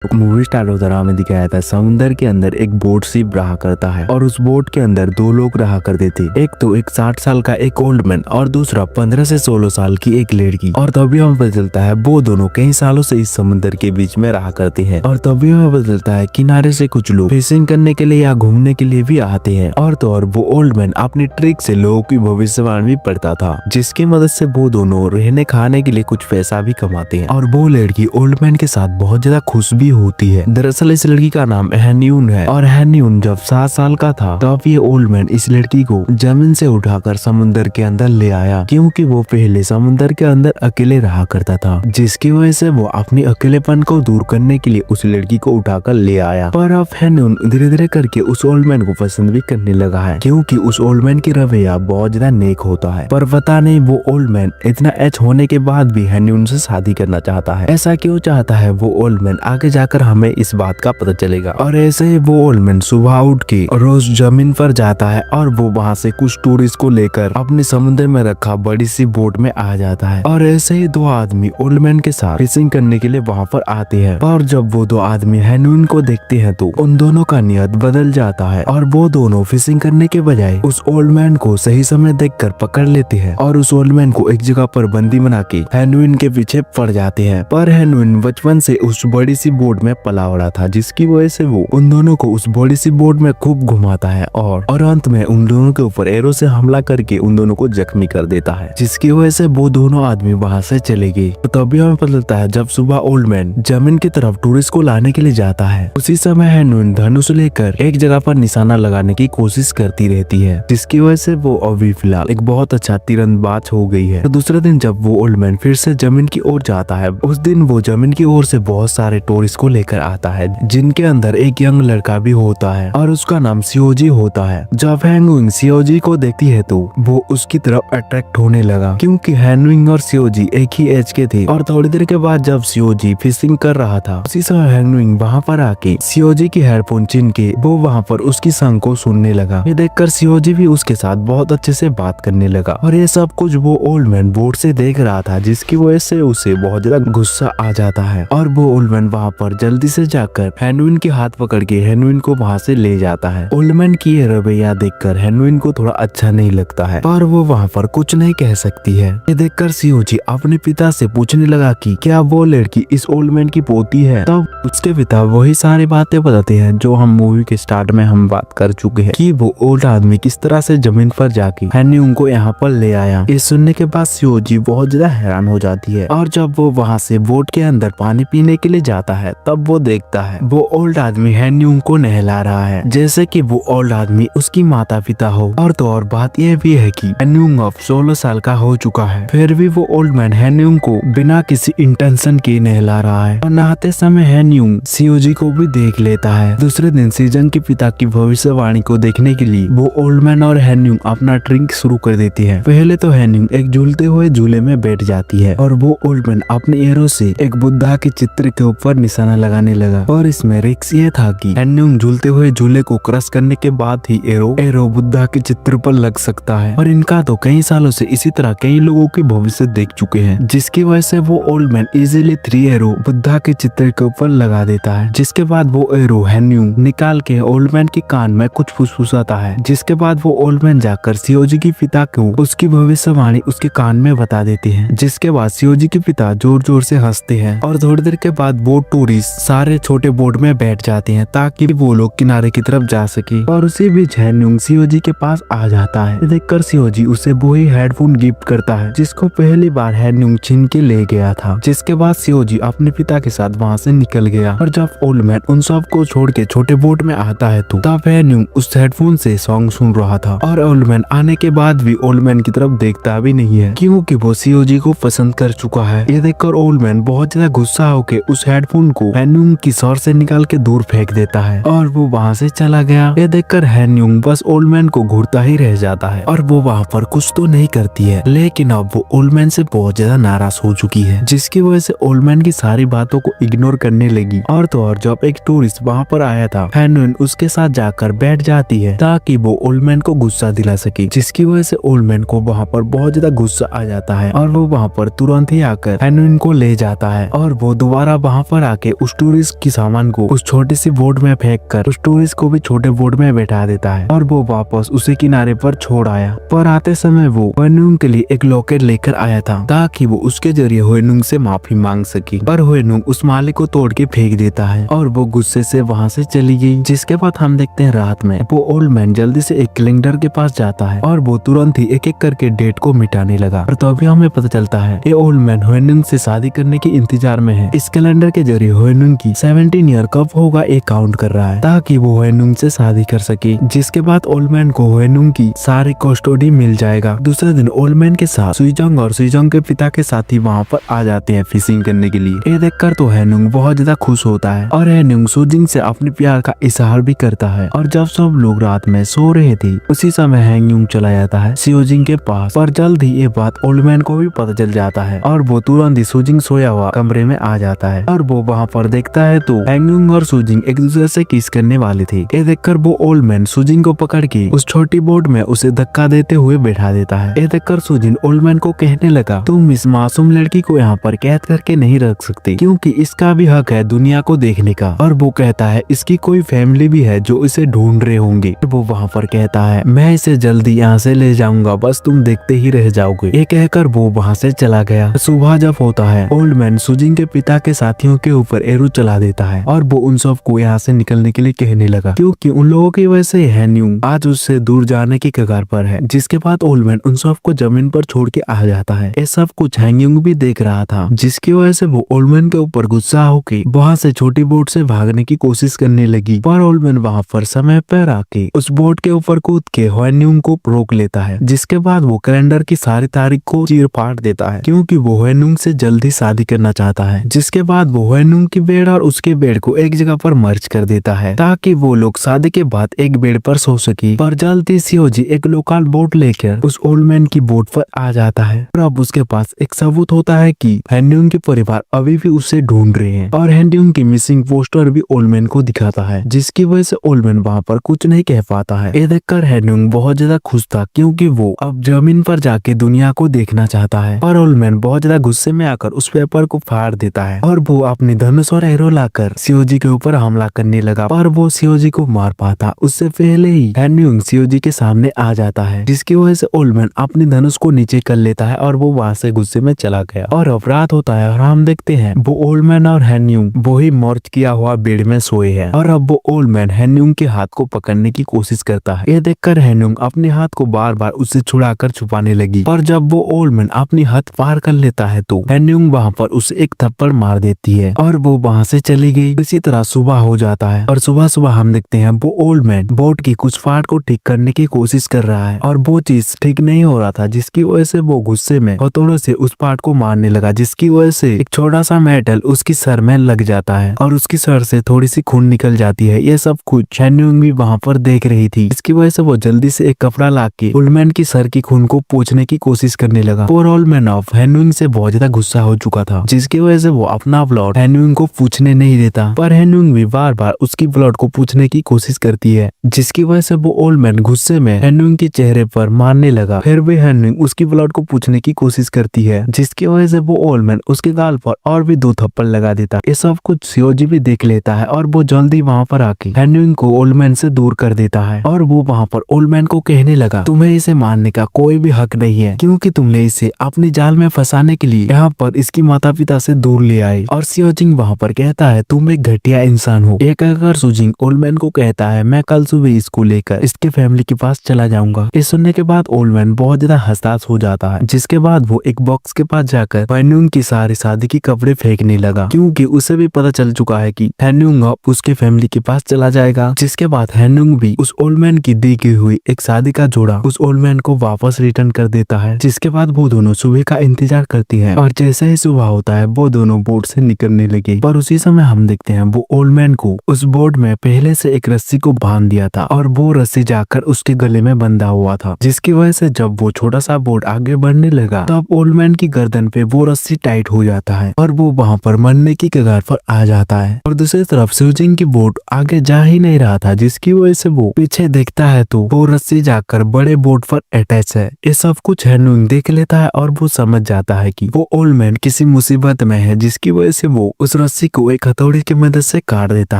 Movie start होता रहा में दिखाया था समुंदर के अंदर एक बोट शिप रहा करता है और उस बोट के अंदर दो लोग रहा करते थे। एक तो एक 60 साल का एक ओल्ड मैन और दूसरा 15 से 16 साल की एक लड़की। और तभी हमें पता चलता है वो दोनों कई सालों से इस समुद्र के बीच में रहा करते हैं। और तभी हमें पता चलता है किनारे से कुछ लोग फिशिंग करने के लिए या घूमने के लिए भी आते हैं। और तो और वो ओल्ड मैन अपनी ट्रिक से लोगों की भविष्यवाणी भी पढ़ता था, जिसकी मदद से वो दोनों रहने खाने के लिए कुछ पैसा भी कमाते हैं। और वो लड़की ओल्ड मैन के साथ बहुत ज्यादा खुश भी होती है। दरअसल इस लड़की का नाम हैन्यून है और हैन्यून जब 7 साल का था तब ये ओल्ड मैन इस लड़की को जमीन से उठाकर समुद्र के अंदर ले आया, क्योंकि वो पहले समुद्र के अंदर अकेले रहा करता था, जिसकी वजह से वो अपनी अकेलेपन को दूर करने के लिए उस लड़की को उठाकर ले आया। पर अब हैन्यून धीरे धीरे करके उस ओल्ड मैन को पसंद भी करने लगा है, क्योंकि उस ओल्ड मैन की रवैया बहुत ज्यादा नेक होता है। पर पता नहीं वो ओल्ड मैन इतना एज होने के बाद भी हैन्यून से शादी करना चाहता है। ऐसा क्यों चाहता है वो ओल्ड मैन आगे जाकर हमें इस बात का पता चलेगा। और ऐसे ही वो ओल्ड मैन सुबह उठ के रोज जमीन पर जाता है और वो वहाँ से कुछ टूरिस्ट को लेकर अपने समुद्र में रखा बड़ी सी बोट में आ जाता है। और ऐसे ही दो आदमी ओल्ड मैन के साथ फिशिंग करने के लिए वहाँ पर आते हैं। और जब वो दो आदमी हैन्यून को देखते हैं तो उन दोनों का नियत बदल जाता है और वो दोनों फिशिंग करने के बजाय उस ओल्ड मैन को सही समय देखकर पकड़ लेते हैं और उस ओल्ड मैन को एक जगह पर बंदी बना के हैन्यून के पीछे पड़ जाते हैं। पर हैन्यून बचपन से उस बड़ी सी बोट में पला बड़ा था, जिसकी वजह से वो उन दोनों को उस बड़ी सी बोट में खूब घुमाता है और अंत में उन दोनों के ऊपर एरो से हमला करके उन दोनों को जख्मी कर देता है, जिसकी वजह से वो दोनों आदमी वहाँ से चले गए। तो तभी हमें पता चलता है जब सुबह ओल्ड मैन जमीन की तरफ टूरिस्ट को लाने के लिए जाता है, उसी समय हैन्यून धनुष लेकर एक जगह पर निशाना लगाने की कोशिश करती रहती है, जिसकी वजह से वो अभी फिलहाल एक बहुत अच्छा तीरंदाज हो गई है। तो दूसरे दिन जब वो ओल्ड मैन फिर से जमीन की ओर जाता है, उस दिन वो जमीन की ओर से बहुत सारे टूरिस्ट को लेकर आता है, जिनके अंदर एक यंग लड़का भी होता है और उसका नाम सियोजी होता है। जब हैन्यून सियोजी को देखती है तो वो उसकी तरफ अट्रैक्ट होने लगा, क्योंकि हैन्यून और सियोजी एक ही एज के थे। और थोड़ी देर के बाद जब सियोजी फिशिंग कर रहा था, उसी समय हैन्यून वहाँ पर आके सियोजी की हेडफोन छीन के वो वहाँ पर उसकी संग को सुनने लगा। ये देखकर सियोजी भी उसके साथ बहुत अच्छे से बात करने लगा और ये सब कुछ वो ओल्ड मैन बोर्ड से देख रहा था, जिसकी वजह से उसे बहुत ज्यादा गुस्सा आ जाता है। और वो ओल्ड मैन वहाँ पर जल्दी से जाकर हैन्यून के हाथ पकड़ के हैन्यून को वहाँ से ले जाता है। ओल्ड मैन की ये रवैया देखकर हैन्यून को थोड़ा अच्छा नहीं लगता है, पर वो वहाँ पर कुछ नहीं कह सकती है। ये देखकर सियोजी अपने पिता से पूछने लगा कि क्या वो लड़की इस ओल्ड मैन की पोती है। तब उसके पिता वही सारी बातें बताते हैं जो हम मूवी के स्टार्ट में हम बात कर चुके हैं, कि वो ओल्ड आदमी किस तरह से जमीन पर जाके हैन्यून को यहाँ पर ले आया। ये सुनने के बाद सियोजी बहुत ज्यादा हैरान हो जाती है और जब वो वहाँ से बोट के अंदर पानी पीने के लिए जाता है, तब वो देखता है वो ओल्ड आदमी हैन्यून को नहला रहा है, जैसे कि वो ओल्ड आदमी उसकी माता पिता हो। और तो और बात यह भी है कि हैन्यून अब 16 साल का हो चुका है, फिर भी वो ओल्ड मैन हैन्यून को बिना किसी इंटेंशन के नहला रहा है। और नहाते समय हैन्यून सियोजी को भी देख लेता है। दूसरे दिन सीजन के पिता की भविष्यवाणी को देखने के लिए वो ओल्ड मैन और हैन्यून अपना ड्रिंक शुरू कर देती है। पहले तो हैन्यून एक झूलते हुए झूले में बैठ जाती है और वो ओल्ड मैन अपने एरो से एक बुद्धा के चित्र के ऊपर निशाना लगाने लगा। और इसमें रिस्क ये था कि हैन्यून झूलते हुए झूले को क्रश करने के बाद ही एरो बुद्धा के चित्र पर लग सकता है। और इनका तो कई सालों से इसी तरह कई लोगों की भविष्य देख चुके हैं, जिसकी वजह से वो old man easily 3 arrow Buddha के चित्र के ऊपर लगा देता है। जिसके बाद वो एरो हैन्यून निकाल के ओल्ड मैन के कान में कुछ फुसफुसाता है, जिसके बाद वो ओल्ड मैन जाकर सियोजी के पिता को उसकी भविष्यवाणी उसके कान में बता देते हैं। जिसके बाद सियोजी के पिता जोर जोर से हंसते हैं और थोड़ी देर के बाद वो टूरिस्ट सारे छोटे बोट में बैठ जाते हैं ताकि वो लोग किनारे की तरफ जा सके। और उसी बीच हैन्यून सियोजी के पास आ जाता है। देखकर सियोजी उसे वही हेडफोन गिफ्ट करता है जिसको पहली बार हैन्यून छीन के ले गया था। जिसके बाद सियोजी अपने पिता के साथ वहाँ से निकल गया। और जब ओल्ड मैन उन सब को छोड़ के छोटे बोट में आता है तो तब हैन्यून उस हेडफोन से सॉन्ग सुन रहा था। और ओल्ड मैन आने के बाद भी ओल्ड मैन की तरफ देखता भी नहीं है, क्योंकि वो सियोजी को पसंद कर चुका है। ये देखकर ओल्ड मैन बहुत ज्यादा गुस्सा होके उस हेडफोन को हैन्यून की सर से निकाल के दूर फेंक देता है और वो वहाँ से चला गया। ये देखकर हैन्यून बस ओल्ड मैन को घूरता ही रह जाता है और वो वहाँ पर कुछ तो नहीं करती है। लेकिन अब वो ओल्ड मैन से बहुत ज्यादा नाराज हो चुकी है, जिसकी वजह से ओल्ड मैन की सारी बातों को इग्नोर करने लगी। और तो और जब एक टूरिस्ट वहाँ पर आया था, हैन्यून उसके साथ जाकर बैठ जाती है ताकि वो ओल्ड मैन को गुस्सा दिला सके, जिसकी वजह से ओल्ड मैन को वहाँ पर बहुत ज्यादा गुस्सा आ जाता है और वो वहाँ पर तुरंत ही आकर हैन्यून को ले जाता है। और वो दोबारा वहाँ पर आके आके उस टूरिस्ट की सामान को उस छोटी सी बोट में फेंक कर उस टूरिस्ट को भी छोटे बोट में बैठा देता है और वो वापस उसी किनारे पर छोड़ आया। पर आते समय वो हुएनुंग के लिए एक लॉकेट लेकर आया था ताकि वो उसके जरिए हुएनुंग से माफी मांग सके। पर हुएनुंग उस माले को तोड़ के फेंक देता है और वो गुस्से से वहाँ से चली गई। जिसके बाद हम देखते हैं रात में वो ओल्ड मैन जल्दी से एक कैलेंडर के पास जाता है और वो तुरंत ही एक एक करके डेट को मिटाने लगा। और तभी हमें पता चलता है ये ओल्ड मैन हुएनुंग से शादी करने के इंतजार में है। इस कैलेंडर के जरिए हुएनुंग की 17 ईयर कब होगा ये काउंट कर रहा है ताकि वो हुएनुंग से शादी कर सके। जिसके बाद ओल्ड मैन को हुएनुंग की सारी कस्टडी मिल जाएगा। दूसरे दिन ओल्ड मैन के साथ सुइजोंग और सुइजोंग के पिता के साथी वहाँ पर आ जाते हैं फिशिंग करने के लिए। ये देखकर तो हुएनुंग बहुत ज्यादा खुश होता है और हुएनुंग सुजिंग से अपने प्यार का इजहार भी करता है। और जब सब लोग रात में सो रहे थे उसी समय हैंगयुंग चला जाता है सियोजिंग के पास। पर जल्द ही ये बात ओल्ड मैन को भी पता चल जाता है और वो तुरंत ही सुजिंग सोया हुआ कमरे में आ जाता है और वो वहाँ पर देखता है तो हैंगयुंग और सुजिंग एक दूसरे से किस करने वाले थे। ये देखकर वो ओल्ड मैन सुजिंग को पकड़ के उस छोटी बोट में उसे धक्का देते हुए बैठा देता है। ये देखकर सुजिंग ओल्ड मैन को कहने लगा तुम इस मासूम लड़की को यहाँ पर कैद करके नहीं रख सकते क्योंकि इसका भी हक है दुनिया को देखने का। और वो कहता है इसकी कोई फैमिली भी है जो इसे ढूंढ रहे होंगे। वो वहाँ पर कहता है मैं इसे जल्दी यहाँ से ले जाऊंगा बस तुम देखते ही रह जाओगे। ये कहकर वो वहाँ से चला गया। सुबह जब होता है ओल्ड मैन सुजिंग के पिता के साथियों के ऊपर एरो चला देता है और वो उन सब को यहाँ से निकलने के लिए कहने लगा क्योंकि उन लोगों की वजह से हैंगयुंग आज उससे दूर जाने की कगार पर है। जिसके बाद ओल्ड मैन उन सब को जमीन पर छोड़ के आ जाता है। ये सब कुछ हैंगयुंग भी देख रहा था जिसकी वजह से वो ओल्ड मैन के ऊपर गुस्सा होके वहाँ से छोटी बोट से भागने की कोशिश करने लगी। पर ओल्ड मैन वहाँ पर समय पर आके उस बोट के ऊपर कूद के हुएनुंग को रोक लेता है। जिसके बाद वो कैलेंडर की सारी तारीख को चीर फाड़ देता है क्योंकि वो हुएनुंग से जल्दी शादी करना चाहता है। जिसके बाद वो हुएनुंग की बेड और उसके बेड को एक जगह पर मर्ज कर देता है ताकि वो लोग शादी के बाद एक बेड पर सो सके। पर जल्दी सियोजी एक लोकल बोट लेकर उस ओल्ड मैन की बोट पर आ जाता है और अब उसके पास एक सबूत होता है कि हैंगयुंग के परिवार अभी भी उसे ढूंढ रहे हैं। और हैंगयुंग की मिसिंग पोस्टर भी ओल्ड मैन को दिखाता है जिसकी वजह से ओल्ड मैन वहाँ पर कुछ नहीं कह पाता है। ये देखकर हैंगयुंग बहुत ज्यादा खुश था क्योंकि वो अब जमीन पर जाके दुनिया को देखना चाहता है। और ओल्ड मैन बहुत ज्यादा गुस्से में आकर उस पेपर को फाड़ देता है और वो अपनी धनुष और एरो लाकर सियोजी के ऊपर हमला करने लगा। पर वो सियोजी को मार पाता उससे पहले ही हैंगयुंग सियोजी के सामने आ जाता है जिसकी वजह से ओल्ड मैन अपनी धनुष को नीचे कर लेता है और वो वहाँ से गुस्से में चला गया। और अपराध होता है और हम देखते हैं वो ओल्ड मैन और हैंगयुंग वो ही मर्ज किया हुआ बेड में सोए हैं। और अब वो ओल्ड मैन हैंगयुंग के हाथ को पकड़ने की कोशिश करता है। ये देखकर हैंगयुंग अपने हाथ को बार बार उससे छुड़ाकर छुपाने लगी। पर जब वो ओल्ड मैन अपनी हाथ पार कर लेता है तो हैंगयुंग वहाँ पर उसे एक थप्पड़ मार देती है और वो वहाँ से चली गई। इसी तरह सुबह हो जाता है और सुबह सुबह हम देखते हैं वो ओल्ड मैन बोट की कुछ पार्ट को ठीक करने की कोशिश कर रहा है और वो चीज ठीक नहीं हो रहा था जिसकी वजह से वो गुस्से में हथौड़े से उस पार्ट को मारने लगा जिसकी वजह से एक छोटा सा मेटल उसकी सर में लग जाता है और उसकी सर से थोड़ी सी खून निकल जाती है। ये सब कुछ हैंगयुंग भी वहाँ पर देख रही थी। इसकी वजह से वो जल्दी से एक कपड़ा ला के ओल्ड मैन की सर की खून को पोंछने की कोशिश करने लगा। और ओल्ड मैन ऑफ हैंगयुंग से बहुत ज्यादा गुस्सा हो चुका था जिसकी वजह से वो अपना ब्लड हैंगयुंग को पूछने नहीं देता। पर हैंगयुंग भी बार बार उसकी ब्लड को पूछने की कोशिश करती है जिसकी वजह से वो ओल्ड मैन गुस्से में हैंगयुंग के चेहरे पर मारने लगा। फिर भी हैंगयुंग उसकी ब्लड को पूछने की कोशिश करती है जिसकी वजह से वो ओल्ड मैन उसके गाल पर और भी 2 थप्पड़ लगा देता। ये सब कुछ सियोजी भी देख लेता है और वो जल्दी वहाँ पर आके हैंगयुंग को ओल्ड मैन से दूर कर देता है। और वो वहाँ पर ओल्ड मैन को कहने लगा तुम्हें इसे मारने का कोई भी हक नहीं है क्योंकि तुमने इसे अपनी जाल में फंसाने के लिए यहाँ पर इसकी माता पिता से दूर ले आए। और सियोजिंग वहाँ पर कहता है तुम एक घटिया इंसान हो। एक कहकर सुजिंग ओल्ड मैन को कहता है मैं कल सुबह इसको लेकर इसके फैमिली के पास चला जाऊंगा। ये सुनने के बाद ओल्ड मैन बहुत ज्यादा हताश हो जाता है जिसके बाद वो एक बॉक्स के पास जाकर हैंगयुंग की सारी शादी के कपड़े फेंकने लगा क्योंकि उसे भी पता चल चुका है कि हैंगयुंग अब उसके फैमिली के पास चला जाएगा। जिसके बाद हैंगयुंग भी उस ओल्ड मैन की दी गई हुई एक शादी का जोड़ा उस ओल्ड मैन को वापस रिटर्न कर देता है। जिसके बाद वो दोनों सुबह का इंतजार करती है और जैसे ही सुबह होता है वो दोनों बोट से निकलने लगे। पर उसी समय हम देखते हैं वो ओल्ड मैन को उस बोट में पहले से एक रस्सी को बांध दिया था और वो रस्सी जाकर उसके गले में बंधा हुआ था जिसकी वजह से जब वो छोटा सा बोट आगे बढ़ने लगा तब ओल्ड मैन की गर्दन पे वो रस्सी टाइट हो जाता है और वो वहाँ पर मरने की कगार पर आ जाता है। और दूसरी तरफ सियोजिंग की बोट आगे जा ही नहीं रहा था जिसकी वजह से वो पीछे देखता है तो वो रस्सी जाकर बड़े बोट पर अटैच है। ये सब कुछ हैंगयुंग देख लेता है और वो समझ जाता है कि वो ओल्ड मैन किसी मुसीबत में है जिसकी वजह से वो उस रस्सी को एक हथौड़े की मदद से काट देता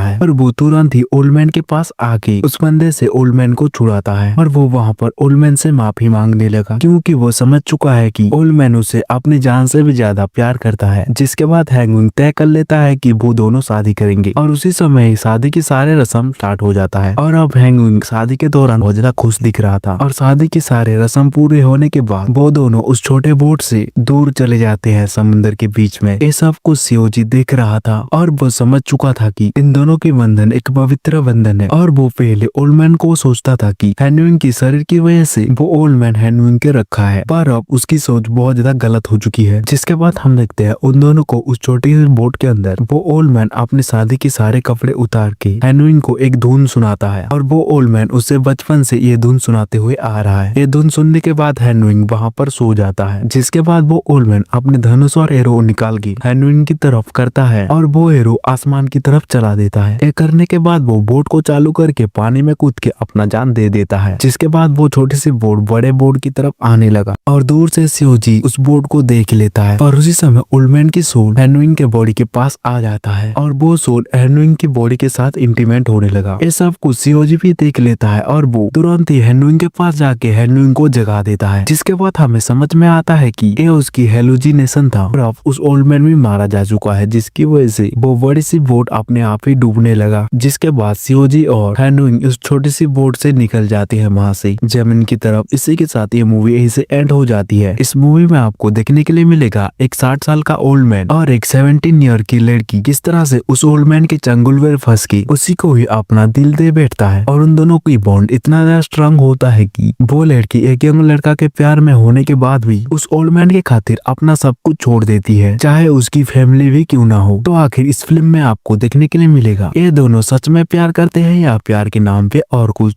है और वो तुरंत ही ओल्ड मैन के पास आके उस बंदे से ओल्ड मैन को छुड़ाता है और वो वहाँ पर ओल्ड मैन से माफी मांगने लगा, क्योंकि वो समझ चुका है कि ओल्ड मैन उसे अपनी जान से भी ज्यादा प्यार करता है। जिसके बाद हैंगविंग तय कर लेता है कि वो दोनों शादी करेंगे और उसी समय ही शादी की सारे रस्म स्टार्ट हो जाता है। और अब हैंगविंग शादी के दौरान बहुत ज्यादा खुश दिख रहा था और शादी के सारे रस्म पूरे होने के बाद वो दोनों उस छोटे बोट से दूर चले जाते हैं समुद्र के बीच में। ये सब कुछ शिवजी देख रहा था और वो समझ चुका था कि इन दोनों के बंधन एक पवित्र बंधन है। और वो पहले ओल्ड मैन को सोचता था कि हैंगविंग की शरीर की वजह से वो ओल्ड मैन हैंगविंग के रखा है, पर अब उसकी सोच बहुत ज्यादा गलत हो चुकी है। जिसके बाद हम देखते हैं उन दोनों को उस छोटी सी बोट के अंदर वो ओल्ड मैन अपने शादी के सारे कपड़े उतार के हैंगविंग को एक धुन सुनाता है और वो ओल्ड मैन उसे बचपन से ये धुन सुनाते हुए आ रहा है। ये धुन सुनने के बाद हैंगविंग वहाँ पर सो जाता है। जिसके बाद वो ओल्ड मैन अपने धनुष और एरो निकाल के हैंगविंग की तरफ करता है और वो एरो आसमान की तरफ चला देता है। ये करने के बाद वो बोट को चालू करके पानी में कूद के अपना जान दे देता है। जिसके बाद वो छोटी सी बोट बड़े बोट की तरफ आने लगा और दूर से शिवजी उस बोट को देख लेता है। पर उसी समय ओल्ड मैन की सोल हैंगविंग के बॉडी के पास आ जाता है और वो सोल हैंगविंग की बॉडी के साथ इंटीमेट होने लगा। ये सब कुछ शिवजी भी देख लेता है और वो तुरंत ही हैंगविंग के पास जाके हैंगविंग को जगा देता है। जिसके बाद हमें समझ में आता है कि ये उसकी हेलुसिनेशन था और अब उस ओल्ड मैन भी मारा जा चुका है, जिसकी वजह से वो बड़ी सी बोट अपने आप ही डूबने लगा। जिसके बाद शिवजी और हैंगविंग उस छोटी सी बोट से निकल जाती है वहां से जमीन की तरफ। इसी के साथ ये मूवी यहीं से एंड हो जाती है। इस मूवी में आपको देखने के लिए मिलेगा एक 60 साल का ओल्ड मैन और एक 17 ईयर की लड़की किस तरह से उस ओल्ड मैन के चंगुल में फंस के उसी को ही अपना दिल दे बैठता है और उन दोनों की बॉन्ड इतना ज्यादा स्ट्रांग होता है कि वो लड़की एक यंग लड़का के प्यार में होने के बाद भी उस ओल्ड मैन के खातिर अपना सब कुछ छोड़ देती है, चाहे उसकी फैमिली भी क्यों ना हो। तो आखिर इस फिल्म में आपको देखने के लिए मिलेगा ये दोनों सच में प्यार करते हैं या प्यार के नाम पे और कुछ।